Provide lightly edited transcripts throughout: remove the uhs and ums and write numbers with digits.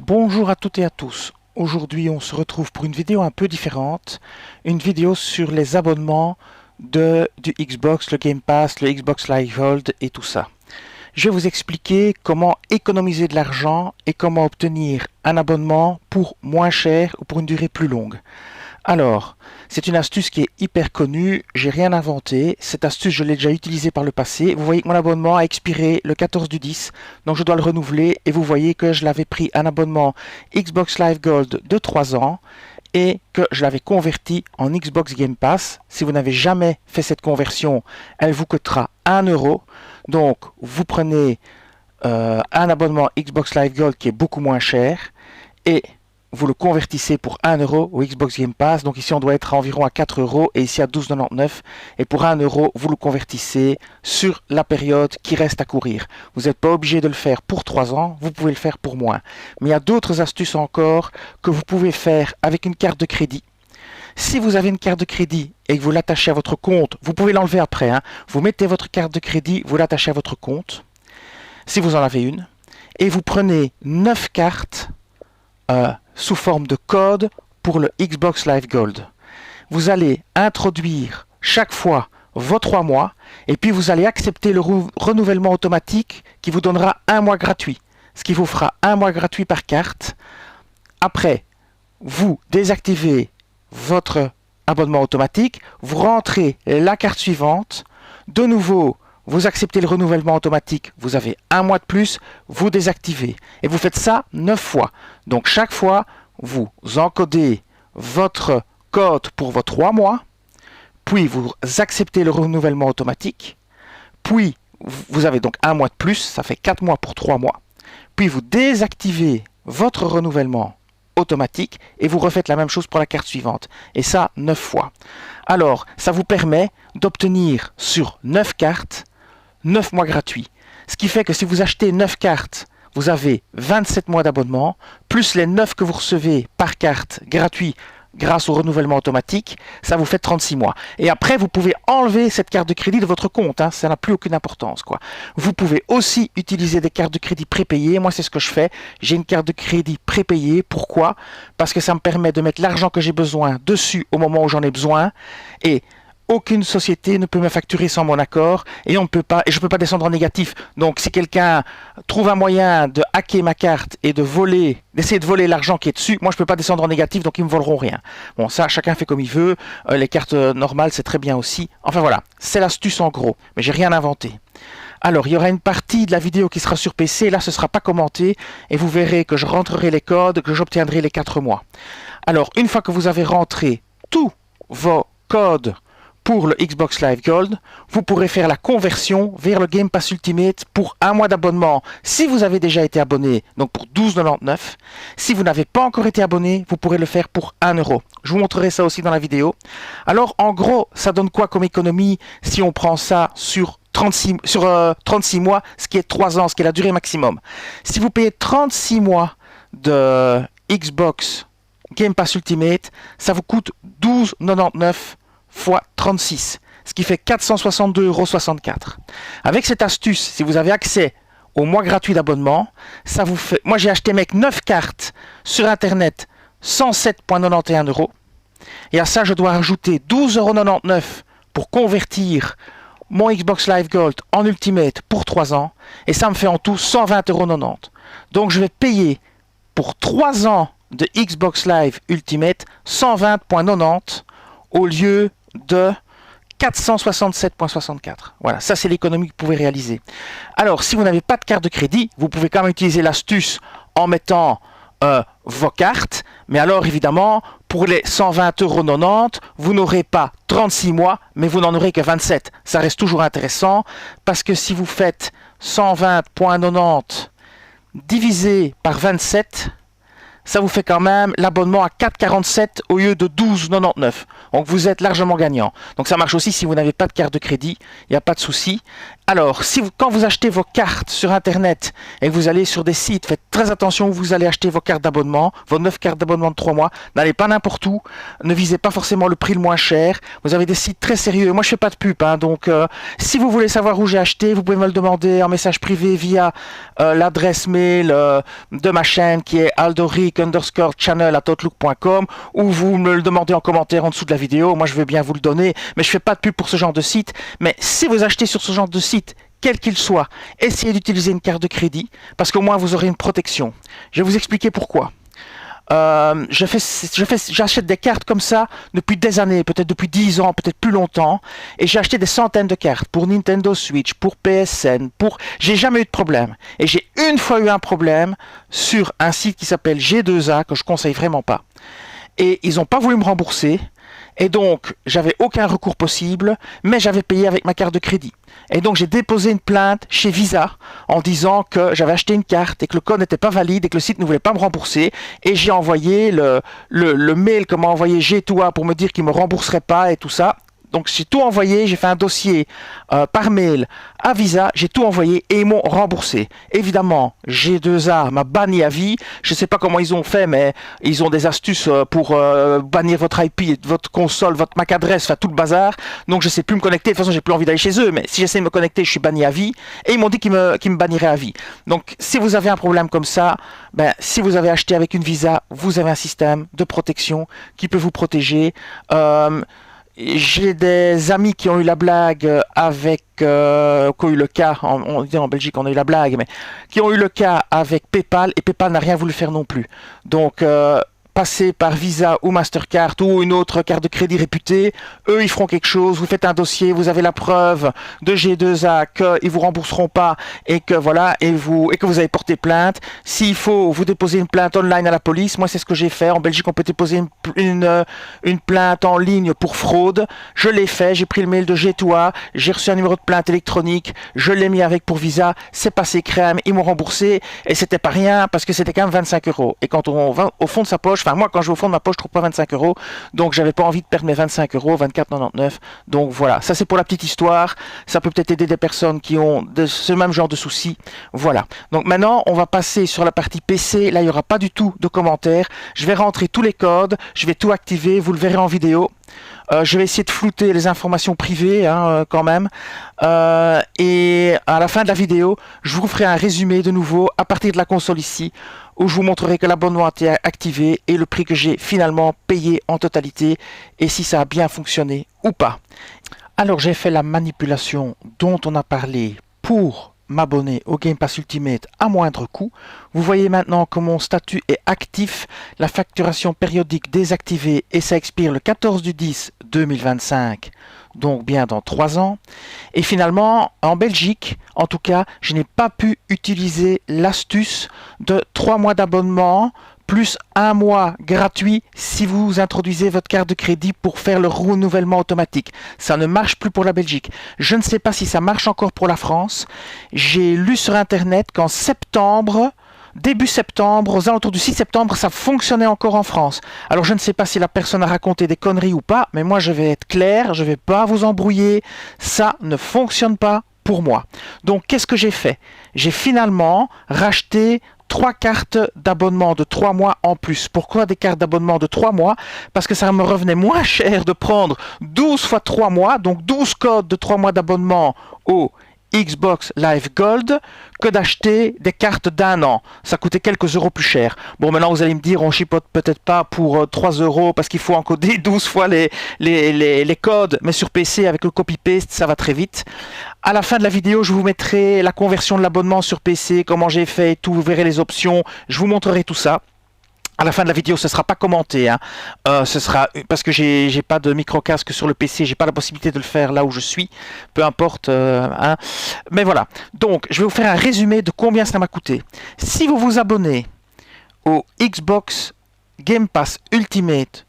Bonjour à toutes et à tous. Aujourd'hui, on se retrouve pour une vidéo un peu différente. Une vidéo sur les abonnements du Xbox, le Game Pass, le Xbox Live Gold et tout ça. Je vais vous expliquer comment économiser de l'argent et comment obtenir un abonnement pour moins cher ou pour une durée plus longue. Alors, c'est une astuce qui est hyper connue, j'ai rien inventé. Cette astuce, je l'ai déjà utilisée par le passé. Vous voyez que mon abonnement a expiré le 14 du 10, donc je dois le renouveler. Et vous voyez que je l'avais pris un abonnement Xbox Live Gold de 3 ans et que je l'avais converti en Xbox Game Pass. Si vous n'avez jamais fait cette conversion, elle vous coûtera 1 euro. Donc, vous prenez un abonnement Xbox Live Gold qui est beaucoup moins cher et vous le convertissez pour 1 euro au Xbox Game Pass. Donc ici, on doit être environ à 4 euros et ici à 12,99. Et pour 1 euro, vous le convertissez sur la période qui reste à courir. Vous n'êtes pas obligé de le faire pour 3 ans, vous pouvez le faire pour moins. Mais il y a d'autres astuces encore que vous pouvez faire avec une carte de crédit. Si vous avez une carte de crédit et que vous l'attachez à votre compte, vous pouvez l'enlever après. Vous mettez votre carte de crédit, vous l'attachez à votre compte, si vous en avez une, et vous prenez 9 cartes sous forme de code pour le Xbox Live Gold. Vous allez introduire chaque fois vos 3 mois et puis vous allez accepter le renouvellement automatique qui vous donnera 1 mois gratuit. Ce qui vous fera 1 mois gratuit par carte. Après, vous désactivez votre abonnement automatique, vous rentrez la carte suivante, de nouveau vous acceptez le renouvellement automatique, vous avez 1 mois de plus, vous désactivez. Et vous faites ça 9 fois. Donc chaque fois, vous encodez votre code pour vos 3 mois, puis vous acceptez le renouvellement automatique, puis vous avez donc 1 mois de plus, ça fait 4 mois pour 3 mois, puis vous désactivez votre renouvellement automatique et vous refaites la même chose pour la carte suivante. Et ça 9 fois. Alors, ça vous permet d'obtenir sur 9 cartes 9 mois gratuits. Ce qui fait que si vous achetez 9 cartes, vous avez 27 mois d'abonnement, plus les 9 que vous recevez par carte gratuit grâce au renouvellement automatique, ça vous fait 36 mois. Et après, vous pouvez enlever cette carte de crédit de votre compte, ça n'a plus aucune importance, quoi. Vous pouvez aussi utiliser des cartes de crédit prépayées. Moi, c'est ce que je fais. J'ai une carte de crédit prépayée. Pourquoi? Parce que ça me permet de mettre l'argent que j'ai besoin dessus au moment où j'en ai besoin. Et aucune société ne peut me facturer sans mon accord et je ne peux pas descendre en négatif. Donc si quelqu'un trouve un moyen de hacker ma carte et d'essayer de voler l'argent qui est dessus, moi je ne peux pas descendre en négatif, donc ils ne me voleront rien. Bon, ça, chacun fait comme il veut. Les cartes normales, c'est très bien aussi. Enfin voilà, c'est l'astuce en gros, mais j'ai rien inventé. Alors, il y aura une partie de la vidéo qui sera sur PC, là ce ne sera pas commenté, et vous verrez que je rentrerai les codes, que j'obtiendrai les 4 mois. Alors, une fois que vous avez rentré tous vos codes pour le Xbox Live Gold, vous pourrez faire la conversion vers le Game Pass Ultimate pour 1 mois d'abonnement si vous avez déjà été abonné, donc pour 12,99. Si vous n'avez pas encore été abonné, vous pourrez le faire pour 1 euro. Je vous montrerai ça aussi dans la vidéo. Alors en gros, ça donne quoi comme économie si on prend ça sur 36 mois, ce qui est 3 ans, ce qui est la durée maximum. Si vous payez 36 mois de Xbox Game Pass Ultimate, ça vous coûte 12,99 fois 36, ce qui fait 462,64 €. Avec cette astuce, si vous avez accès au mois gratuit d'abonnement, ça vous fait... Moi, j'ai acheté 9 cartes sur Internet, 107,91 €. Et à ça, je dois rajouter 12,99 € pour convertir mon Xbox Live Gold en Ultimate pour 3 ans. Et ça me fait en tout 120,90 €. Donc, je vais payer pour 3 ans de Xbox Live Ultimate 120,90 € au lieu de 467,64 €. Voilà, ça c'est l'économie que vous pouvez réaliser. Alors, si vous n'avez pas de carte de crédit, vous pouvez quand même utiliser l'astuce en mettant vos cartes. Mais alors, évidemment, pour les 120,90 €, vous n'aurez pas 36 mois, mais vous n'en aurez que 27. Ça reste toujours intéressant, parce que si vous faites 120,90 € divisé par 27, ça vous fait quand même l'abonnement à 4,47 € au lieu de 12,99 €. Donc vous êtes largement gagnant. Donc ça marche aussi si vous n'avez pas de carte de crédit, il n'y a pas de souci. Alors, quand vous achetez vos cartes sur Internet et que vous allez sur des sites, faites très attention où vous allez acheter vos cartes d'abonnement, vos 9 cartes d'abonnement de 3 mois. N'allez pas n'importe où, ne visez pas forcément le prix le moins cher. Vous avez des sites très sérieux. Moi, je fais pas de pub, hein, donc si vous voulez savoir où j'ai acheté, vous pouvez me le demander en message privé via l'adresse mail de ma chaîne qui est aldoric_channel@outlook.com, ou vous me le demandez en commentaire en dessous de la vidéo. Moi, je veux bien vous le donner, mais je fais pas de pub pour ce genre de site. Mais si vous achetez sur ce genre de site, quel qu'il soit, essayez d'utiliser une carte de crédit parce qu'au moins vous aurez une protection. Je vais vous expliquer pourquoi. J'achète des cartes comme ça depuis des années, peut-être depuis 10 ans, peut-être plus longtemps, et j'ai acheté des centaines de cartes pour Nintendo Switch, pour PSN, j'ai jamais eu de problème. Et j'ai une fois eu un problème sur un site qui s'appelle G2A que je conseille vraiment pas. Et ils n'ont pas voulu me rembourser. Et donc, j'avais aucun recours possible, mais j'avais payé avec ma carte de crédit. Et donc, j'ai déposé une plainte chez Visa en disant que j'avais acheté une carte et que le code n'était pas valide et que le site ne voulait pas me rembourser. Et j'ai envoyé le mail que m'a envoyé G2A pour me dire qu'il ne me rembourserait pas et tout ça. Donc j'ai tout envoyé, j'ai fait un dossier par mail à Visa, j'ai tout envoyé et ils m'ont remboursé. Évidemment, G2A m'a banni à vie. Je ne sais pas comment ils ont fait, mais ils ont des astuces pour bannir votre IP, votre console, votre MAC adresse, enfin tout le bazar. Donc je ne sais plus me connecter. De toute façon, j'ai plus envie d'aller chez eux, mais si j'essaie de me connecter, je suis banni à vie. Et ils m'ont dit qu'ils me banniraient à vie. Donc si vous avez un problème comme ça, si vous avez acheté avec une Visa, vous avez un système de protection qui peut vous protéger. J'ai des amis qui ont eu la blague avec, qui ont eu le cas, on dit en Belgique on a eu la blague, mais qui ont eu le cas avec PayPal, et PayPal n'a rien voulu faire non plus. Donc, passez par Visa ou Mastercard ou une autre carte de crédit réputée, eux ils feront quelque chose, vous faites un dossier, vous avez la preuve de G2A qu'ils vous rembourseront pas et que voilà, et que vous avez porté plainte. S'il faut, vous déposez une plainte online à la police. Moi c'est ce que j'ai fait. En Belgique on peut déposer une plainte en ligne pour fraude. Je l'ai fait, j'ai pris le mail de G2A, j'ai reçu un numéro de plainte électronique, je l'ai mis avec pour Visa, c'est passé crème, ils m'ont remboursé et c'était pas rien parce que c'était quand même 25 €. Et quand on va au fond de sa poche, moi, quand je vais au fond de ma poche, je trouve pas 25 €. Donc, j'avais pas envie de perdre mes 25 €, 24,99 €. Donc, voilà. Ça, c'est pour la petite histoire. Ça peut peut-être aider des personnes qui ont ce même genre de soucis. Voilà. Donc, maintenant, on va passer sur la partie PC. Là, il n'y aura pas du tout de commentaires. Je vais rentrer tous les codes. Je vais tout activer. Vous le verrez en vidéo. Je vais essayer de flouter les informations privées quand même. Et à la fin de la vidéo, je vous ferai un résumé de nouveau à partir de la console ici, où je vous montrerai que l'abonnement a été activé et le prix que j'ai finalement payé en totalité et si ça a bien fonctionné ou pas. Alors j'ai fait la manipulation dont on a parlé pour m'abonner au Game Pass Ultimate à moindre coût. Vous voyez maintenant que mon statut est actif, la facturation périodique désactivée et ça expire le 14/10/2025, donc bien dans 3 ans. Et finalement, en Belgique, en tout cas, je n'ai pas pu utiliser l'astuce de 3 mois d'abonnement plus 1 mois gratuit si vous introduisez votre carte de crédit pour faire le renouvellement automatique. Ça ne marche plus pour la Belgique. Je ne sais pas si ça marche encore pour la France. J'ai lu sur Internet qu'en septembre, début septembre, aux alentours du 6 septembre, ça fonctionnait encore en France. Alors je ne sais pas si la personne a raconté des conneries ou pas, mais moi je vais être clair, je ne vais pas vous embrouiller. Ça ne fonctionne pas pour moi. Donc qu'est-ce que j'ai fait? J'ai finalement racheté 3 cartes d'abonnement de 3 mois en plus. Pourquoi des cartes d'abonnement de 3 mois? Parce que ça me revenait moins cher de prendre 12 fois 3 mois, donc 12 codes de 3 mois d'abonnement au Xbox Live Gold que d'acheter des cartes d'1 an. Ça coûtait quelques euros plus cher. Bon, maintenant vous allez me dire, on chipote peut-être pas pour 3 € parce qu'il faut encoder 12 fois les codes, mais sur PC avec le copy-paste, ça va très vite. À la fin de la vidéo, je vous mettrai la conversion de l'abonnement sur PC, comment j'ai fait et tout, vous verrez les options, je vous montrerai tout ça. À la fin de la vidéo, ce sera pas commenté, hein. Ce sera parce que j'ai pas de micro casque sur le PC, j'ai pas la possibilité de le faire là où je suis. Peu importe, hein. Mais voilà. Donc, je vais vous faire un résumé de combien ça m'a coûté. Si vous vous abonnez au Xbox Game Pass Ultimate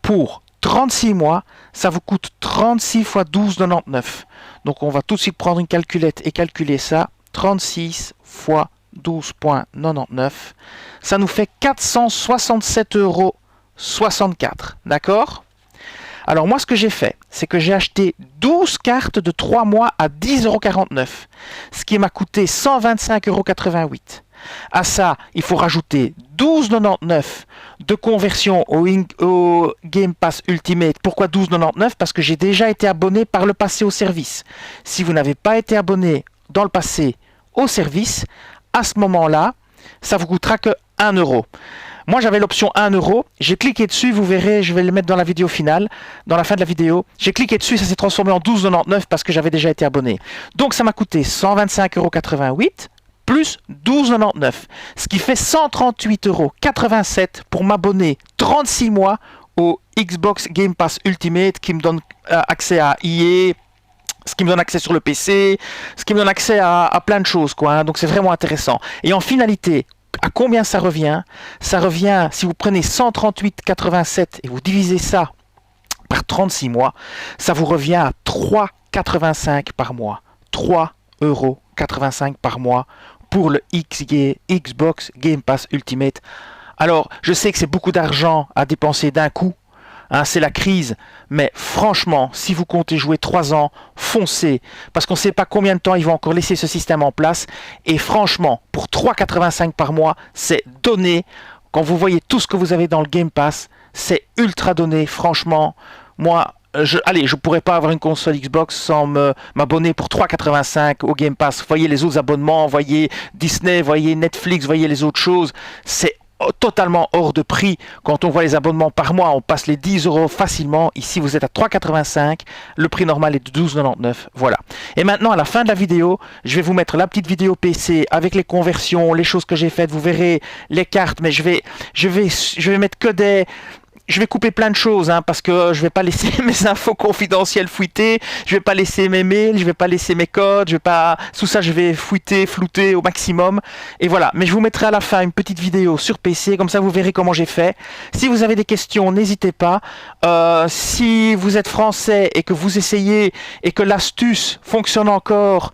pour 36 mois, ça vous coûte 36 fois 12,99. Donc, on va tout de suite prendre une calculette et calculer ça. 36 fois 12,99, ça nous fait 467,64 €, d'accord? Alors moi, ce que j'ai fait, c'est que j'ai acheté 12 cartes de 3 mois à 10,49 €, ce qui m'a coûté 125,88 €. À ça, il faut rajouter 12,99 € de conversion au Game Pass Ultimate. Pourquoi 12,99 €? Parce que j'ai déjà été abonné par le passé au service. Si vous n'avez pas été abonné dans le passé au service, à ce moment-là, ça vous coûtera que 1 €. Moi, j'avais l'option 1 €. J'ai cliqué dessus, vous verrez, je vais le mettre dans la vidéo finale, dans la fin de la vidéo. J'ai cliqué dessus, ça s'est transformé en 12,99 € parce que j'avais déjà été abonné. Donc, ça m'a coûté 125,88 € plus 12,99 €, ce qui fait 138,87 € pour m'abonner 36 mois au Xbox Game Pass Ultimate qui me donne accès à EA, ce qui me donne accès sur le PC, ce qui me donne accès à plein de choses, quoi, hein. Donc c'est vraiment intéressant. Et en finalité, à combien ça revient? Ça revient, si vous prenez 138,87 et vous divisez ça par 36 mois, ça vous revient à 3,85 € par mois. 3,85 € par mois pour le Xbox Game Pass Ultimate. Alors, je sais que c'est beaucoup d'argent à dépenser d'un coup, hein, c'est la crise, mais franchement, si vous comptez jouer 3 ans, foncez, parce qu'on ne sait pas combien de temps ils vont encore laisser ce système en place, et franchement, pour 3,85 € par mois, c'est donné. Quand vous voyez tout ce que vous avez dans le Game Pass, c'est ultra donné, franchement. Moi, je pourrais pas avoir une console Xbox sans m'abonner pour 3,85 € au Game Pass. Voyez les autres abonnements, voyez Disney, voyez Netflix, voyez les autres choses, c'est totalement hors de prix. Quand on voit les abonnements par mois, on passe les 10 € facilement. Ici, vous êtes à 3,85 €. Le prix normal est de 12,99 €. Voilà. Et maintenant, à la fin de la vidéo, je vais vous mettre la petite vidéo PC avec les conversions, les choses que j'ai faites. Vous verrez les cartes, mais je vais mettre que des... Je vais couper plein de choses, hein, parce que je vais pas laisser mes infos confidentielles fuiter, je vais pas laisser mes mails, je vais pas laisser mes codes, tout ça je vais flouter au maximum. Et voilà, mais je vous mettrai à la fin une petite vidéo sur PC, comme ça vous verrez comment j'ai fait. Si vous avez des questions, n'hésitez pas. Si vous êtes français et que vous essayez et que l'astuce fonctionne encore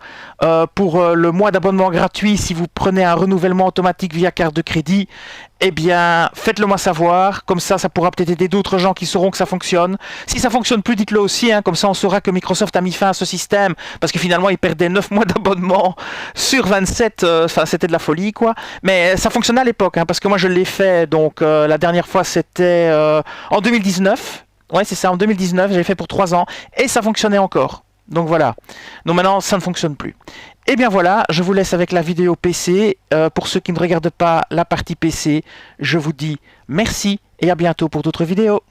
pour le mois d'abonnement gratuit, si vous prenez un renouvellement automatique via carte de crédit, eh bien, faites-le moi savoir, comme ça pourra peut-être aider d'autres gens qui sauront que ça fonctionne. Si ça fonctionne plus, dites-le aussi, hein, comme ça on saura que Microsoft a mis fin à ce système, parce que finalement ils perdaient 9 mois d'abonnement sur 27, enfin c'était de la folie, quoi. Mais ça fonctionnait à l'époque, hein, parce que moi je l'ai fait, donc la dernière fois c'était en 2019, ouais c'est ça, en 2019, j'avais fait pour 3 ans, et ça fonctionnait encore. Donc voilà, donc maintenant ça ne fonctionne plus. Et bien voilà, je vous laisse avec la vidéo PC. Pour ceux qui ne regardent pas la partie PC, je vous dis merci et à bientôt pour d'autres vidéos.